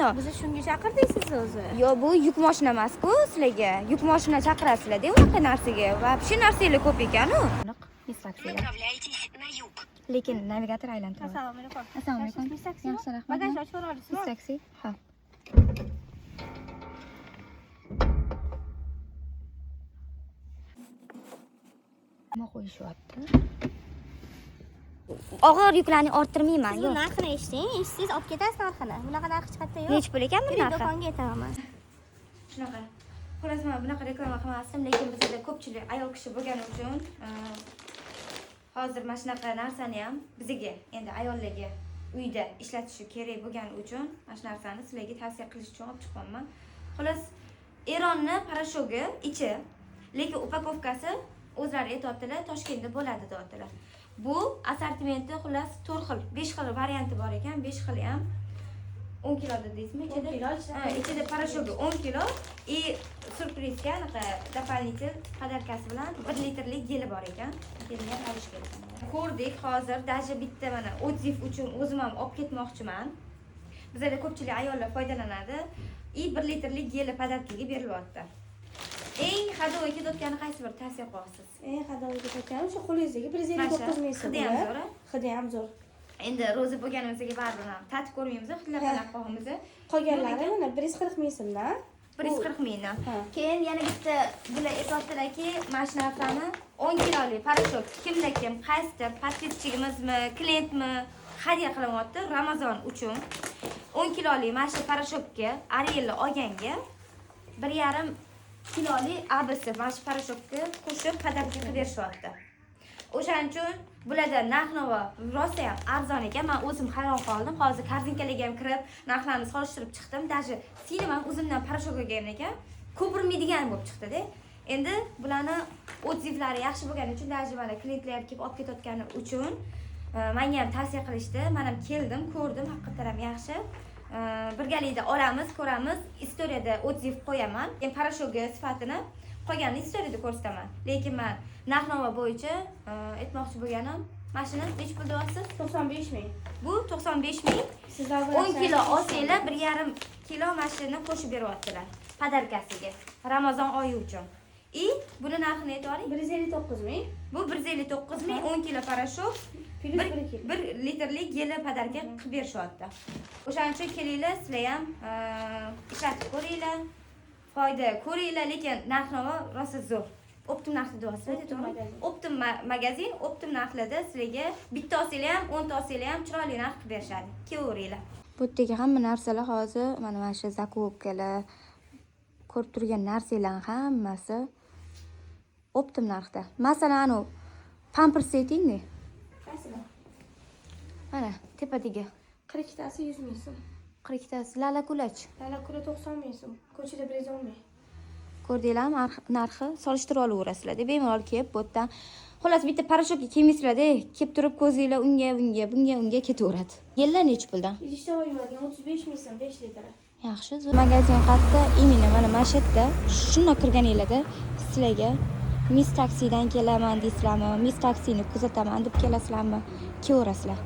mana. Bizni shunga chaqirdingiz o'zi. Yo, bu yuk mashina emas-ku sizlarga. Yuk mashina chaqirasizlar-da unaqa narsaga. Va shu narsalar ko'p ekan-ku. Lekin navigator aylantiradi. Assalomu alaykum. Assalomu alaykum. Yaxshi, rahmat. Bagaj ochib olasizmi? Taksi. Ha. Nima qo'yishyapti? Og'ir yuklarni orttirmayman. Siz bu narxini eshiting, eshitsangiz olib ketasiz narxini. Bunaqa narx chiqadi yo'q. Nech pul ekan bu narxi? Do'konga aytaman. Shunaqa. Xullas, men bunaqa reklama qilmasdim, lekin bizda ko'pchilik ayol kishi bo'lgani uchun hozir mana shunaqa narsani ham bizga, endi ayollarga uyda ishlatishi kerak bo'lgani uchun mana shu narsani sizlarga tavsiya qilish uchun olib chiqqanman. Xullas, Eronni parashogi ichi, lekin upakovkasi o'zlari aytadilar, Toshkentda bo'ladi deyaptilar. Bu assortimenti xullas 4 xil, 5 xil varianti bor ekan, 5 xili ham 10 kilo deysizmi? Ichida parashogi 10 kilo и surprizga anaqa дополнительный podarkasi bilan 1 litrlik geli bor ekan. Kelgan olish kerak. Ko'rdik, hozir даже bitta mana odziv uchun o'zim ham olib ketmoqchiman. Bizda ko'pchilik ayollar foydalanadi. И 1 litrlik geli podarkaga berilyapti. Eng hadovoy ketayotgani qaysi bir tavsiya qilasiz? Eng hadovoy ketayotgani o'sha qo'lingizdagi 159 ming so'm. Hidi ham zo'r. Hidi ham zo'r. Endi ro'za bo'lganimizga baribir tatib ko'rmaymiz, hidlab qarab qo'yamiz. Qolganlari mana 140 ming so'mdan. 140 mingdan. Keyin yana bitta bular aytayaptilarki, mana shu narsani 10 kilolik parashok kimda kim, qaysidir podpischigimizmi, klientmi hadya qilyapti Ramazon uchun. 10 kilolik mana shu parashokka Arielni olganga 1,5 kiloli abisi mana shu parashokka qo'shib podarka qilib berishyapti. O'shaning uchun bularda narx-navo rosa ham arzon ekan. Men o'zim hayron qoldim. Hozir korzinkalarga ham kirib, narxlarni solishtirib chiqdim. Даже sinim ham o'zimdan parashok olgan ekan. Ko'pirmaydigan bo'lib chiqdi-da. Endi bularni odzivlari yaxshi bo'lgani uchun, даже mana klientlar kelib olib ketayotgani uchun menga ham tavsiya qilishdi. Men ham keldim, ko'rdim, haqiqatan ham yaxshi. Birgalikda olamiz, ko'ramiz. Istoriyada odziv qo'yaman. Endi parashogi sifatini qolganini istoriyada ko'rsataman. Lekin men narx-navo bo'yicha aytmoqchi bo'lganim, mashina nech pul deyapsiz? 95 ming. Bu 95 ming. Sizlar 10 kilo olsanglar 1,5 kilo mashina qo'shib beryaptilar podarkasiga Ramazon oyi uchun. И buni narxini aytavering. 159 ming. Bu 159 ming 10 kilo parashok, 1 litrlik geli podarka qilib berishyapti. O'shaning uchun kelinglar, sizlar ham ishlatib ko'ringlar. Foyda ko'ringlar, lekin narx-navo rosa zo'r. Optim narxda deyapsizlar. Optim magazin, optim narxlarda sizlarga bitta olsanglar ham, 10 ta olsanglar ham chiroyli narx qilib berishadi. Kelaveringlar. Bu yerdagi hamma narsalar hozir mana shu zakupkalar, ko'rib turgan narsalar hammasi optim narxda. Masalan, anu pampers aytingmi? Qaysilar? Mana tepadagi 42 tasi 100 ming so'm. 42 tasi lala kulach. Lala kula 90 ming so'm. Ko'chada 110 ming. Ko'rdinglarmi narxi? Solishtirib olaverasizlar-da. Bemalol kelib, bu yerdan xullas bitta parashokka kelmaysizlar-da, kelib turib ko'zinglar bunga ketaveradi. Yillar nech puldan? Idishda oyimlarga 35 ming so'm 5 litr. Yaxshi, magazin qayerda? Imina mana yerda. Shundoq kirganinglarda sizlarga Miss Taksidan kelaman deysizlarmi? Miss Taksini kuzataman deb kelasizlarmi? Kelaverasizlar.